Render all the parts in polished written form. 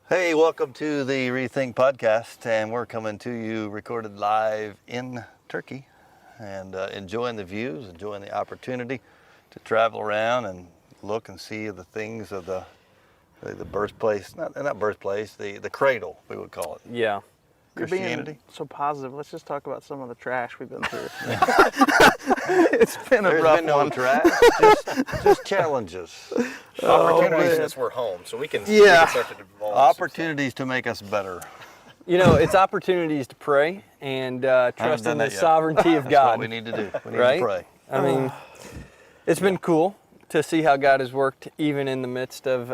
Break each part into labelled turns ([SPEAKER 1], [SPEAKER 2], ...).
[SPEAKER 1] Hey, welcome to the ReThink podcast, and we're coming to you recorded live in Turkey, and enjoying the views, enjoying the opportunity to travel around and look and see the things of the birthplace, not birthplace, the cradle, we would call it.
[SPEAKER 2] Yeah.
[SPEAKER 1] Christianity.
[SPEAKER 3] You're being so positive. Let's just talk about some of the trash we've been through. It's been a rough
[SPEAKER 1] been no
[SPEAKER 3] one.
[SPEAKER 1] trash, just challenges.
[SPEAKER 2] Opportunities.
[SPEAKER 4] Since we're home, so we can
[SPEAKER 3] Yeah.
[SPEAKER 4] start to evolve.
[SPEAKER 1] Opportunities to make us better.
[SPEAKER 2] You know, it's opportunities to pray and trust
[SPEAKER 1] done
[SPEAKER 2] in the
[SPEAKER 1] that yet.
[SPEAKER 2] sovereignty of
[SPEAKER 1] That's
[SPEAKER 2] God.
[SPEAKER 1] what we need to do. We need
[SPEAKER 2] right?
[SPEAKER 1] to pray.
[SPEAKER 2] I mean, it's been cool to see how God has worked even in the midst of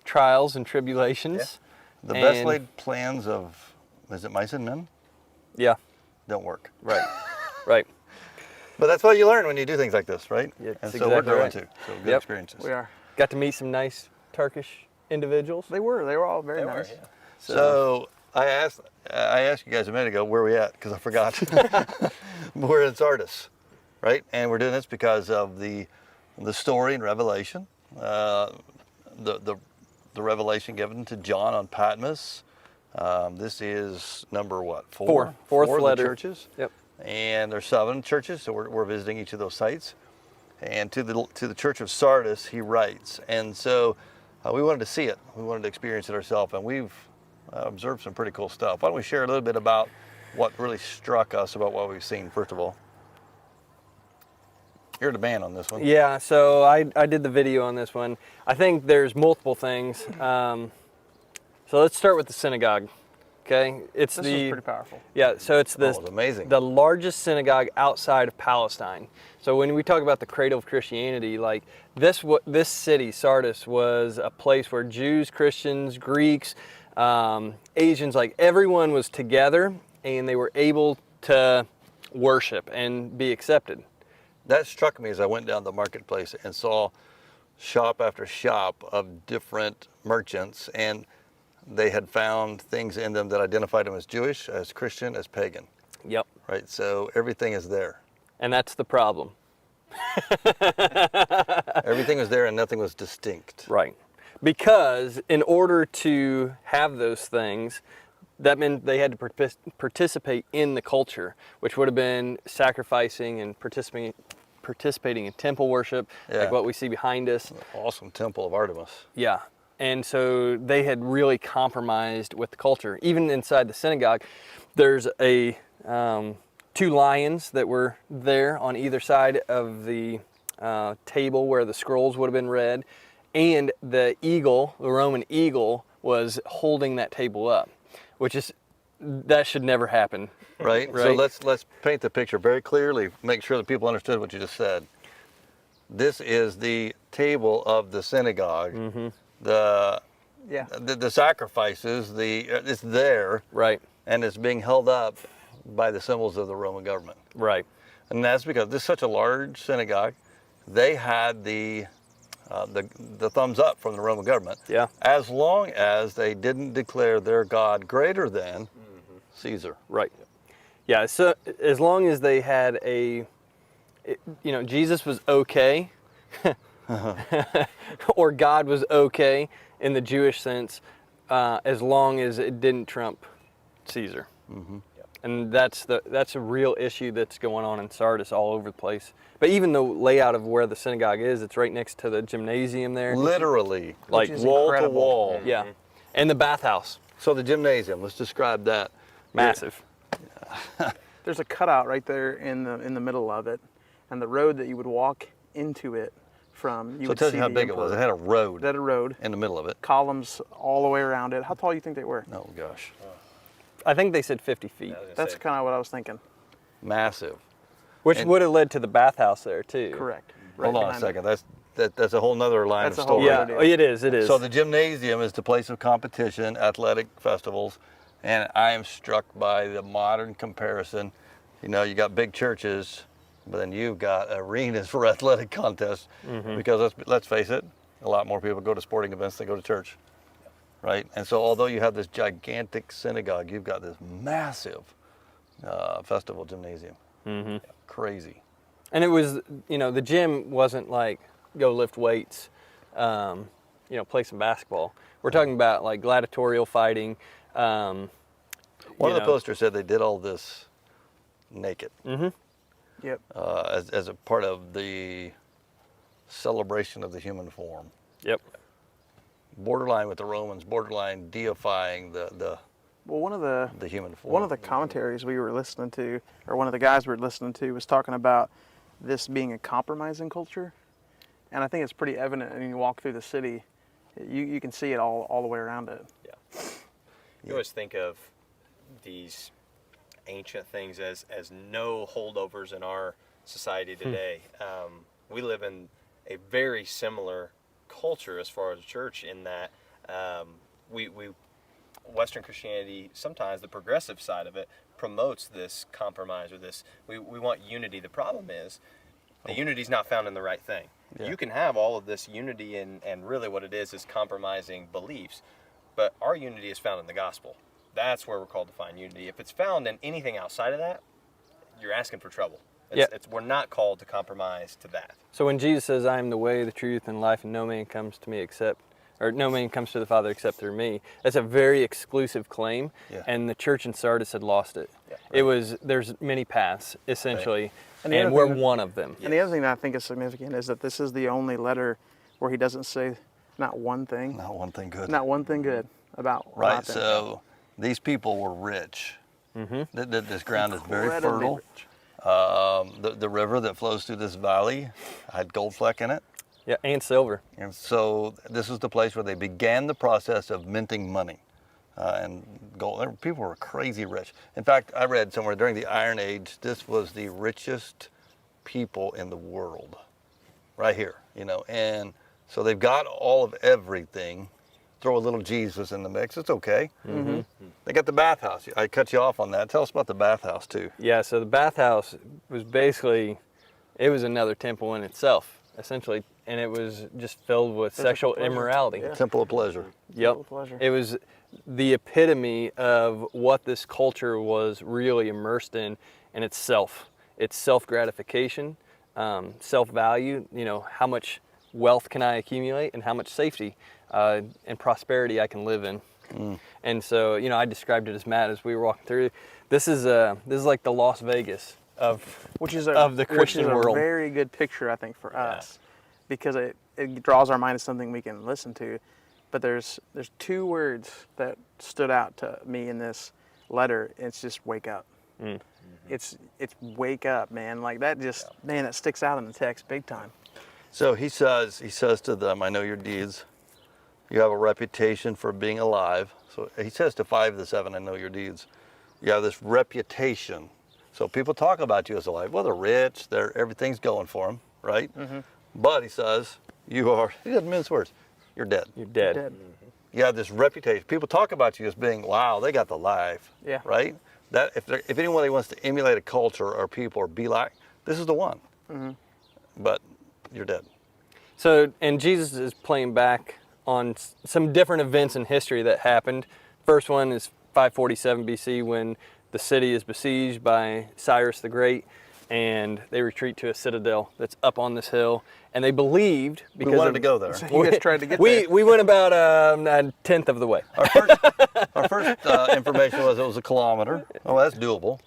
[SPEAKER 2] trials and tribulations.
[SPEAKER 1] The best
[SPEAKER 2] And-
[SPEAKER 1] laid plans of, is it mice and men?
[SPEAKER 2] Yeah,
[SPEAKER 1] Don't work.
[SPEAKER 2] right, right.
[SPEAKER 1] But that's what you learn when you do things like this, right?
[SPEAKER 2] Yeah,
[SPEAKER 1] and
[SPEAKER 2] that's
[SPEAKER 1] so we're
[SPEAKER 2] exactly
[SPEAKER 1] growing
[SPEAKER 2] right.
[SPEAKER 1] too. So good
[SPEAKER 2] Yep.
[SPEAKER 1] experiences.
[SPEAKER 3] We are.
[SPEAKER 2] Got to meet some nice Turkish individuals.
[SPEAKER 3] They were all very nice.
[SPEAKER 1] So I asked you guys a minute ago where we at, because I forgot. We're in Sardis, right? And we're doing this because of the story in Revelation, the revelation given to John on Patmos. This is number what?
[SPEAKER 2] Fourth
[SPEAKER 1] of the
[SPEAKER 2] letter.
[SPEAKER 1] churches.
[SPEAKER 2] Yep.
[SPEAKER 1] And there's 7 churches, so we're visiting each of those sites. And to the church of Sardis, he writes. And so we wanted to see it. We wanted to experience it ourselves, and we've observed some pretty cool stuff. Why don't we share a little bit about what really struck us about what we've seen, first of all? You're the man on this one.
[SPEAKER 2] Yeah, so I did the video on this one. I think there's multiple things. So let's start with the synagogue. Okay, it's
[SPEAKER 3] This was pretty powerful.
[SPEAKER 2] Yeah, so it's
[SPEAKER 1] Oh, it was amazing.
[SPEAKER 2] the largest synagogue outside of Palestine. So when we talk about the cradle of Christianity, like this city, Sardis, was a place where Jews, Christians, Greeks, Asians, like everyone was together, and they were able to worship and be accepted.
[SPEAKER 1] That struck me as I went down the marketplace and saw shop after shop of different merchants, and they had found things in them that identified them as Jewish, as Christian, as pagan,
[SPEAKER 2] Yep,
[SPEAKER 1] right? So everything is there.
[SPEAKER 2] and that's the problem.
[SPEAKER 1] Everything was there and nothing was distinct.
[SPEAKER 2] Right. Because in order to have those things, that meant they had to participate in the culture, which would have been sacrificing and participating in temple worship,
[SPEAKER 1] Yeah.
[SPEAKER 2] like what we see behind us.
[SPEAKER 1] Awesome temple of Artemis.
[SPEAKER 2] Yeah. And so they had really compromised with the culture. Even inside the synagogue, there's a 2 lions that were there on either side of the table where the scrolls would have been read, and the eagle, the Roman eagle, was holding that table up, that should never happen.
[SPEAKER 1] Right? So let's paint the picture very clearly, make sure that people understood what you just said. This is the table of the synagogue.
[SPEAKER 2] Mm-hmm.
[SPEAKER 1] The
[SPEAKER 3] Yeah.
[SPEAKER 1] the sacrifices, it's there,
[SPEAKER 2] Right,
[SPEAKER 1] and it's being held up by the symbols of the Roman government.
[SPEAKER 2] right.
[SPEAKER 1] And that's because this is such a large synagogue. They had the thumbs up from the Roman government.
[SPEAKER 2] Yeah.
[SPEAKER 1] As long as they didn't declare their God greater than Caesar.
[SPEAKER 2] Right. Yeah, so as long as they had Jesus was okay, or God was okay in the Jewish sense, as long as it didn't trump Caesar.
[SPEAKER 1] Mm-hmm.
[SPEAKER 2] And that's a real issue that's going on in Sardis all over the place. But even the layout of where the synagogue is, it's right next to the gymnasium there.
[SPEAKER 1] Literally,
[SPEAKER 2] Like
[SPEAKER 3] is
[SPEAKER 1] wall
[SPEAKER 3] incredible.
[SPEAKER 1] to wall.
[SPEAKER 2] Yeah. And the bathhouse,
[SPEAKER 1] So the gymnasium, let's describe that.
[SPEAKER 2] massive.
[SPEAKER 3] There's a cutout right there in the middle of it, and the road that you would walk into it from.
[SPEAKER 1] So it
[SPEAKER 3] would
[SPEAKER 1] tells
[SPEAKER 3] see
[SPEAKER 1] you how
[SPEAKER 3] the
[SPEAKER 1] big it was. It
[SPEAKER 3] emperor.
[SPEAKER 1] had a road
[SPEAKER 3] It had a road,
[SPEAKER 1] in the middle of it.
[SPEAKER 3] columns all the way around it. How tall do you think they were?
[SPEAKER 1] Oh gosh,
[SPEAKER 2] I think they said 50 feet,
[SPEAKER 3] That's kind of what I was thinking.
[SPEAKER 1] massive.
[SPEAKER 2] which
[SPEAKER 1] And-
[SPEAKER 2] would have led to the bathhouse there too.
[SPEAKER 3] Correct.
[SPEAKER 1] Hold on a
[SPEAKER 3] behind it.
[SPEAKER 1] second. That's a whole nother line
[SPEAKER 3] That's
[SPEAKER 1] of
[SPEAKER 3] a whole
[SPEAKER 1] story.
[SPEAKER 2] Yeah,
[SPEAKER 3] other
[SPEAKER 2] oh, it is. It is.
[SPEAKER 1] So the gymnasium is the place of competition, athletic festivals, and I am struck by the modern comparison. You know, you got big churches, but then you've got arenas for athletic contests.
[SPEAKER 2] Mm-hmm.
[SPEAKER 1] Because let's face it, a lot more people go to sporting events than go to church, right? And so although you have this gigantic synagogue, you've got this massive festival gymnasium.
[SPEAKER 2] Mm-hmm.
[SPEAKER 1] Crazy.
[SPEAKER 2] And it was, the gym wasn't like go lift weights. play some basketball. We're talking about like gladiatorial fighting.
[SPEAKER 1] One of the posters said they did all this naked.
[SPEAKER 2] Mm-hmm.
[SPEAKER 3] Yep.
[SPEAKER 1] As a part of the celebration of the human form.
[SPEAKER 2] Yep.
[SPEAKER 1] Borderline with the Romans, borderline deifying the
[SPEAKER 3] Well, one of the
[SPEAKER 1] human form.
[SPEAKER 3] One of the commentaries we were listening to, or one of the guys we were listening to, was talking about this being a compromising culture, and I think it's pretty evident when you walk through the city. You can see it all the way around it.
[SPEAKER 4] Yeah. You always think of these ancient things as no holdovers in our society today. We live in a very similar culture as far as the church in that we Western Christianity, sometimes the progressive side of it, promotes this compromise or this, we want unity. The problem is the unity is not found in the right thing.
[SPEAKER 1] Yeah.
[SPEAKER 4] You can have all of this unity and really what it is compromising beliefs, but our unity is found in the gospel. That's where we're called to find unity. If it's found in anything outside of that, you're asking for trouble. We're not called to compromise to that.
[SPEAKER 2] So when Jesus says, "I am the way, the truth, and life, and no man comes to the Father except through me," that's a very exclusive claim,
[SPEAKER 1] Yeah.
[SPEAKER 2] and the church in Sardis had lost it.
[SPEAKER 4] Yeah,
[SPEAKER 2] There's many paths essentially,
[SPEAKER 3] Right. And
[SPEAKER 2] and
[SPEAKER 3] the
[SPEAKER 2] we're
[SPEAKER 3] other thing-
[SPEAKER 2] one of them.
[SPEAKER 3] And the other thing that I think is significant is that this is the only letter where he doesn't say not one thing,
[SPEAKER 1] Not one thing good.
[SPEAKER 3] not one thing good about
[SPEAKER 1] Right,
[SPEAKER 3] them.
[SPEAKER 1] so these people were rich.
[SPEAKER 2] Mm-hmm.
[SPEAKER 1] This ground is very
[SPEAKER 3] Incredibly
[SPEAKER 1] fertile.
[SPEAKER 3] rich.
[SPEAKER 1] The river that flows through this valley had gold fleck in it.
[SPEAKER 2] Yeah, and silver.
[SPEAKER 1] And so this is the place where they began the process of minting money. And gold. People were crazy rich. In fact, I read somewhere during the Iron Age, this was the richest people in the world, right here, And so they've got all of everything. Throw a little Jesus in the mix, it's okay.
[SPEAKER 2] Mm-hmm.
[SPEAKER 1] They got the bathhouse. I cut you off on that. Tell us about the bathhouse too.
[SPEAKER 2] Yeah, so the bathhouse was basically, it was another temple in itself, essentially, and it was just filled with sexual
[SPEAKER 3] pleasure.
[SPEAKER 2] immorality.
[SPEAKER 3] Yeah.
[SPEAKER 1] Temple of pleasure.
[SPEAKER 2] Yep.
[SPEAKER 3] Full of pleasure.
[SPEAKER 2] It was the epitome of what this culture was really immersed in, and it's self. It's self-gratification, self-value, how much wealth can I accumulate and how much safety and prosperity I can live in. And so, I described it as Matt as we were walking through. This is like the Las Vegas of the Christian
[SPEAKER 3] which is
[SPEAKER 2] world.
[SPEAKER 3] a very good picture, I think, for us, because it draws our mind to something we can listen to. But there's two words that stood out to me in this letter. It's just wake up.
[SPEAKER 2] Mm.
[SPEAKER 3] It's wake up, man. Like that man, that sticks out in the text big time.
[SPEAKER 1] So he says to them, I know your deeds. You have a reputation for being alive. So he says to 5 of the 7, I know your deeds. You have this reputation. So people talk about you as alive. Well, they're rich. Everything's going for them, right?
[SPEAKER 3] Mm-hmm.
[SPEAKER 1] But he says, he doesn't mince words. You're dead.
[SPEAKER 2] You're dead.
[SPEAKER 3] Dead.
[SPEAKER 1] You have this reputation. People talk about you as being, wow, they got the life.
[SPEAKER 3] Yeah.
[SPEAKER 1] Right? That if anybody wants to emulate a culture or people or be like, this is the one.
[SPEAKER 3] Mm-hmm.
[SPEAKER 1] But you're dead.
[SPEAKER 2] So, and Jesus is playing back on some different events in history that happened. First one is 547 BC when the city is besieged by Cyrus the Great, and they retreat to a citadel that's up on this hill. And they believed because
[SPEAKER 1] We wanted to go there.
[SPEAKER 3] You guys tried to get there.
[SPEAKER 2] we went about a tenth of the way.
[SPEAKER 1] Our first information was it was a kilometer. Oh, that's doable.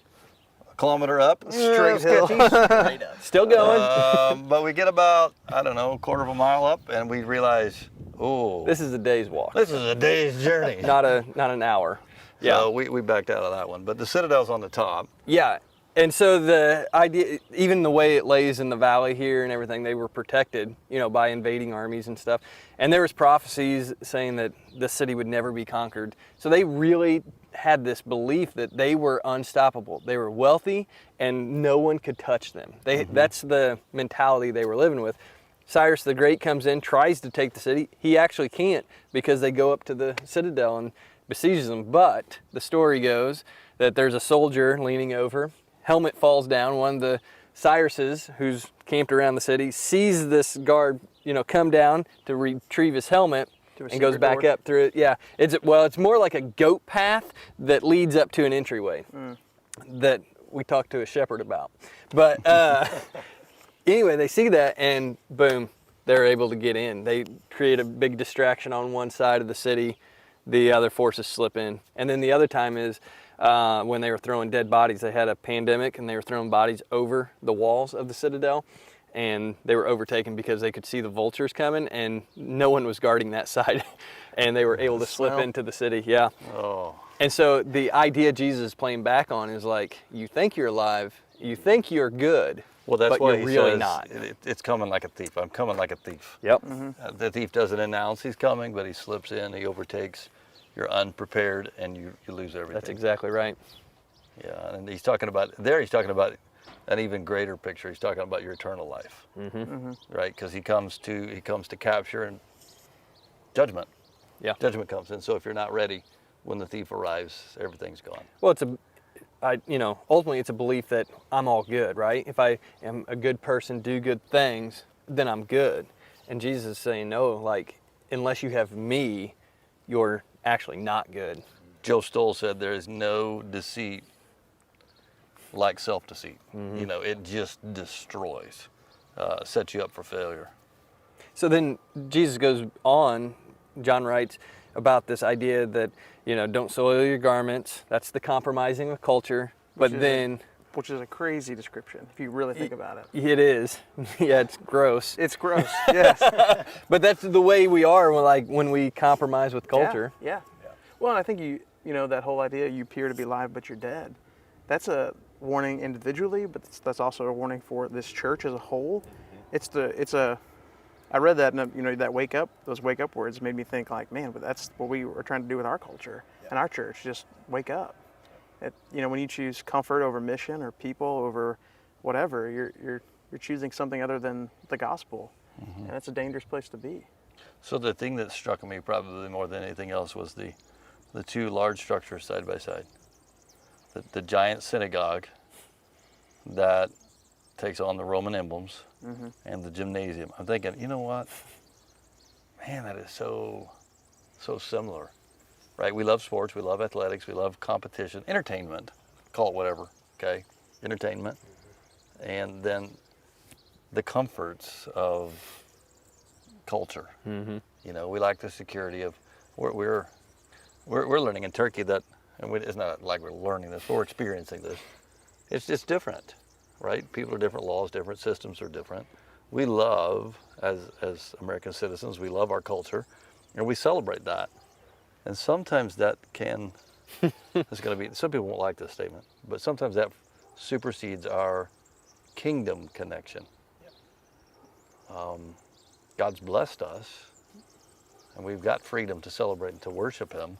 [SPEAKER 1] A kilometer up,
[SPEAKER 3] Straight hill.
[SPEAKER 4] Straight up.
[SPEAKER 2] Still going.
[SPEAKER 1] but we get about, I don't know, a quarter of a mile up, and we realize, oh,
[SPEAKER 2] This is a day's walk,
[SPEAKER 1] this is a day's journey.
[SPEAKER 2] not an hour.
[SPEAKER 1] So we backed out of that one. But the citadel's on the top.
[SPEAKER 2] Yeah, and so the idea, even the way it lays in the valley here and everything, they were protected, by invading armies and stuff. And there was prophecies saying that the city would never be conquered. So they really had this belief that they were unstoppable. They were wealthy and no one could touch them. That's the mentality they were living with. Cyrus the Great comes in, tries to take the city. He actually can't because they go up to the citadel and besieges them. But the story goes that there's a soldier leaning over, helmet falls down. One of the Cyruses, who's camped around the city, sees this guard, come down to retrieve his helmet and goes back
[SPEAKER 3] door.
[SPEAKER 2] up through it. Yeah, it's more like a goat path that leads up to an entryway that we talked to a shepherd about. But anyway, they see that and boom, they're able to get in. They create a big distraction on one side of the city, the other forces slip in. And then the other time is when they were throwing dead bodies. They had a pandemic and they were throwing bodies over the walls of the Citadel, and they were overtaken because they could see the vultures coming and no one was guarding that side. And they were able to slip into the city. Yeah.
[SPEAKER 1] Oh.
[SPEAKER 2] And so the idea Jesus is playing back on is like, you think you're alive, you think you're good,
[SPEAKER 1] Well, that's
[SPEAKER 2] but
[SPEAKER 1] why
[SPEAKER 2] you're
[SPEAKER 1] he
[SPEAKER 2] really
[SPEAKER 1] says
[SPEAKER 2] not.
[SPEAKER 1] it's coming like a thief. I'm coming like a thief.
[SPEAKER 2] Yep.
[SPEAKER 1] The thief doesn't announce he's coming, but he slips in, he overtakes. You're unprepared, and you lose everything.
[SPEAKER 2] That's exactly right.
[SPEAKER 1] Yeah, and he's talking about an even greater picture. He's talking about your eternal life, right? Because he comes to capture and judgment.
[SPEAKER 2] Yeah.
[SPEAKER 1] Judgment comes in. So if you're not ready when the thief arrives, everything's gone.
[SPEAKER 2] Well, ultimately it's a belief that I'm all good, right? If I am a good person, do good things, then I'm good. And Jesus is saying, no, like, unless you have me, you're actually not good.
[SPEAKER 1] Joe Stoll said there is no deceit like self-deceit. You know, it just destroys, sets you up for failure.
[SPEAKER 2] So then Jesus goes on, John writes about this idea that, don't soil your garments. That's the compromising of culture. But then...
[SPEAKER 3] Which is a crazy description, if you really think about it.
[SPEAKER 2] It is. Yeah, it's gross.
[SPEAKER 3] It's gross, yes.
[SPEAKER 2] But that's the way we are when we compromise with culture.
[SPEAKER 3] Yeah. Well, and I think that whole idea, you appear to be alive, but you're dead. That's a warning individually, but that's also a warning for this church as a whole. I read that, and those wake up words made me think like, man, but that's what we were trying to do with our culture and our church. Just wake up. When you choose comfort over mission or people over whatever, you're choosing something other than the gospel, and that's a dangerous place to be.
[SPEAKER 1] So the thing that struck me probably more than anything else was the two large structures side by side. The giant synagogue that takes on the Roman emblems and the gymnasium. I'm thinking, you know what? Man, that is so similar, right? We love sports, we love athletics, we love competition, entertainment, call it whatever, okay? Entertainment. And then the comforts of culture. We like the security of, we're learning in Turkey that, and it's not like we're learning this, we're experiencing this. It's just different, right? People are different, laws different, systems are different. We love, as American citizens, we love our culture, and we celebrate that. And sometimes that can, some people won't like this statement, but sometimes that supersedes our kingdom connection. God's blessed us, and we've got freedom to celebrate and to worship Him.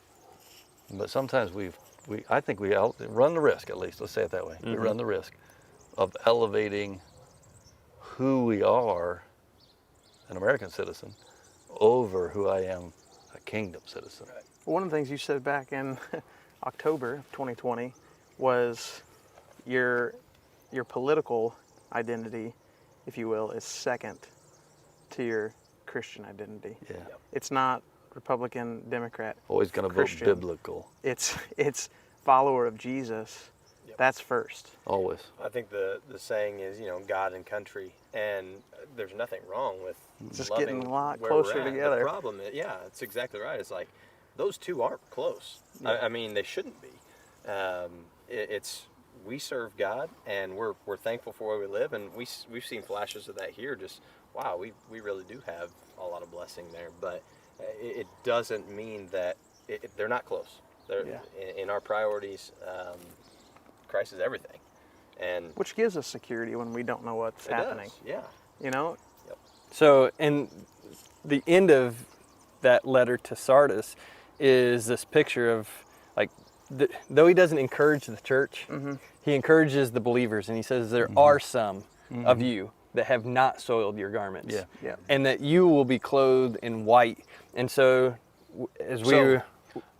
[SPEAKER 1] But sometimes I think we run the risk, at least, let's say it that way. We run the risk of elevating who we are, an American citizen, over who I am, a kingdom citizen.
[SPEAKER 3] Right. One of the things you said back in October of 2020 was your political identity, if you will, is second to your Christian identity.
[SPEAKER 1] Yeah.
[SPEAKER 3] It's not Republican, Democrat,
[SPEAKER 1] Always going to vote biblical.
[SPEAKER 3] It's follower of Jesus. Yep. That's first.
[SPEAKER 1] Always.
[SPEAKER 4] I think the saying is, God and country, and there's nothing wrong with
[SPEAKER 3] just
[SPEAKER 4] loving
[SPEAKER 3] getting a lot
[SPEAKER 4] where
[SPEAKER 3] closer
[SPEAKER 4] we're at.
[SPEAKER 3] together.
[SPEAKER 4] The problem is, it's exactly right. It's like those two aren't close. Yeah. I mean, they shouldn't be. We serve God, and we're thankful for where we live, and we've seen flashes of that here. Just wow, we really do have a lot of blessing there, but it doesn't mean that they're not close. They're in our priorities. Christ is everything, and
[SPEAKER 3] which gives us security when we don't know what's happening.
[SPEAKER 4] Does. Yeah.
[SPEAKER 3] Yep.
[SPEAKER 2] So, in the end of that letter to Sardis is this picture of like, though he doesn't encourage the church, he encourages the believers, and he says there are some of you that have not soiled your garments, and that you will be clothed in white. And so,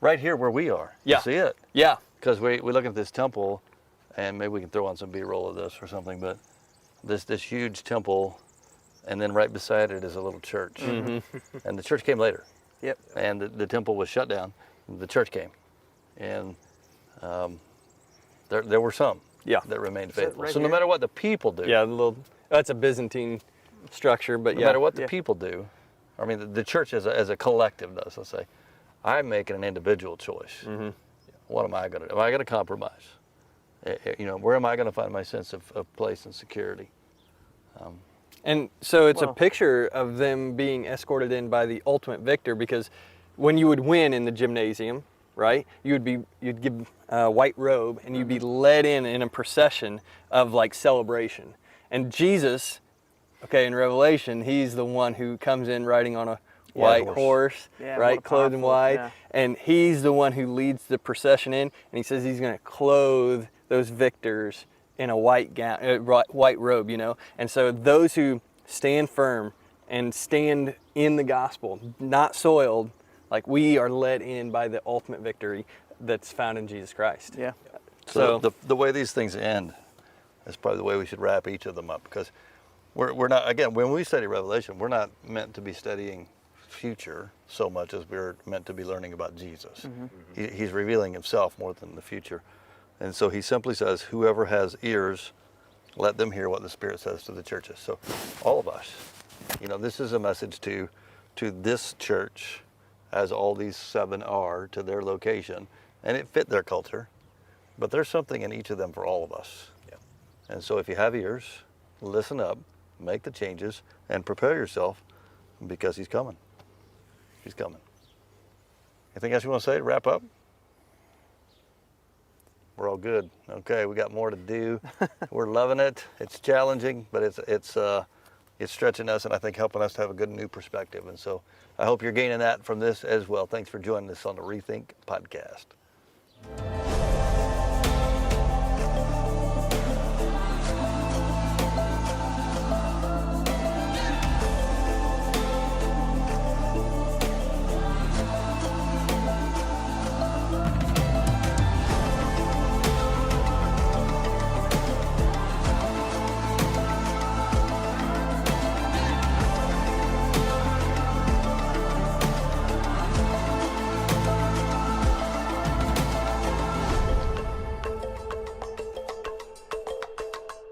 [SPEAKER 1] right here where we are, you see it, because we look at this temple. And maybe we can throw on some B-roll of this or something, but this huge temple, and then right beside it is a little church. And the church came later.
[SPEAKER 3] Yep.
[SPEAKER 1] And the temple was shut down. The church came. And there were some that remained faithful.
[SPEAKER 3] Right
[SPEAKER 1] so
[SPEAKER 3] here?
[SPEAKER 1] no matter what the people do.
[SPEAKER 2] Yeah, that's a Byzantine structure, but
[SPEAKER 1] No
[SPEAKER 2] yeah.
[SPEAKER 1] matter what the
[SPEAKER 3] Yeah.
[SPEAKER 1] people do, I mean, the church as a collective does. Let's say, I'm making an individual choice.
[SPEAKER 2] Mm-hmm.
[SPEAKER 1] What am I going to do? Am I going to compromise? Where am I going to find my sense of place and security?
[SPEAKER 2] And so it's a
[SPEAKER 3] Well-
[SPEAKER 2] picture of them being escorted in by the ultimate victor, because when you would win in the gymnasium, right, you'd give a white robe and you'd be led in a procession of like celebration. And Jesus, okay, in Revelation, he's the one who comes in riding on a white horse,
[SPEAKER 3] Yeah, what
[SPEAKER 2] right,
[SPEAKER 3] a
[SPEAKER 2] clothed in
[SPEAKER 3] powerful-
[SPEAKER 2] white,
[SPEAKER 3] yeah.
[SPEAKER 2] and he's the one who leads the procession in, and he says he's going to clothe those victors in a white gown, white robe, And so those who stand firm and stand in the gospel, not soiled, like we are led in by the ultimate victory that's found in Jesus Christ.
[SPEAKER 3] Yeah.
[SPEAKER 1] So the way these things end is probably the way we should wrap each of them up, because we're not, again, when we study Revelation, we're not meant to be studying future so much as we're meant to be learning about Jesus. He's revealing himself more than the future. And so he simply says, whoever has ears, let them hear what the Spirit says to the churches. So all of us, this is a message to this church, as all these 7 are to their location, and it fit their culture, but there's something in each of them for all of us.
[SPEAKER 4] Yeah.
[SPEAKER 1] And so if you have ears, listen up, make the changes, and prepare yourself, because he's coming. He's coming. Anything else you want to say to wrap up? We're all good. Okay, we got more to do. We're loving it. It's challenging, but it's stretching us, and I think helping us to have a good new perspective. And so I hope you're gaining that from this as well. Thanks for joining us on the ReThink podcast.